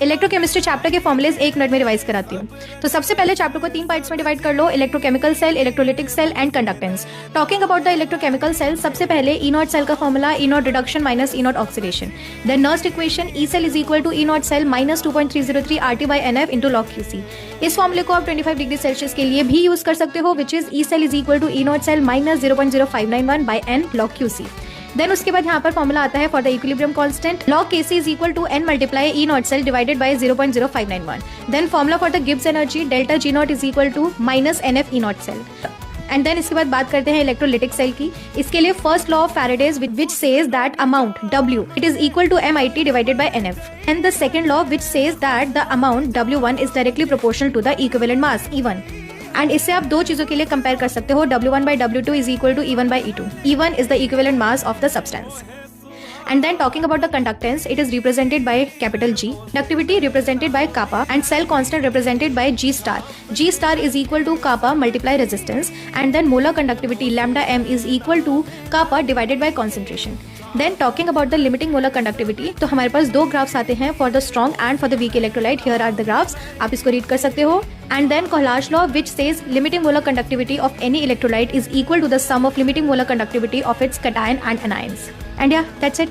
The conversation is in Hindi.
इलेक्ट्रोकेमिस्ट्री चैप्टर के फॉर्मुलेज 1 मिनट में रिवाइज कराती हूँ। तो सबसे पहले चैप्टर को 3 पार्ट्स में डिवाइड कर लो, electrochemical cell, electrolytic cell and conductance. Talking about the electrochemical cell, सबसे पहले ई नॉट सेल का formula E nought reduction minus E nought oxidation. Then Nernst equation E cell is equal to E not cell minus 2.303 RT by NF into log QC। इस फॉर्मूले को आप 25 डिग्री सेल्सियस के लिए भी यूज कर सकते हो, which is E cell is equal to E not cell minus 0.0591 by N log QC। Then उसके बाद यहाँ पर फॉर्मूला आता है for the equilibrium constant, log Kc is equal to n multiply E not cell divided by 0.0591। Then formula for the Gibbs energy, delta G not is equal to minus NF E not cell. And then इसके बाद बात करते हैं इलेक्ट्रोलिटिक सेल की। इसके लिए first law of Faraday's which says that amount W it is equal to MIT divided by NF। And the second law which says that the amount W1 is directly proportional to the equivalent mass E1। एंड इससे आप दो चीजों के लिए कंपेयर कर सकते हो, W1 by W2 is equal to E1 by E2। E1 is the equivalent mass of the substance। And then talking about the conductance, it is represented by capital G, conductivity represented by kappa, and cell constant represented by G star. G star is equal to kappa multiply resistance, and then molar conductivity lambda m is equal to kappa divided by concentration। Then talking about the limiting molar conductivity, तो हमारे पास दो ग्राफ्स आते हैं for the strong and for the weak electrolyte. Here are the graphs, आप इसको रीड कर सकते हो। And then Kohlrausch law which says limiting molar conductivity of any electrolyte is equal to the sum of limiting molar conductivity of its cation and anions. And yeah that's it.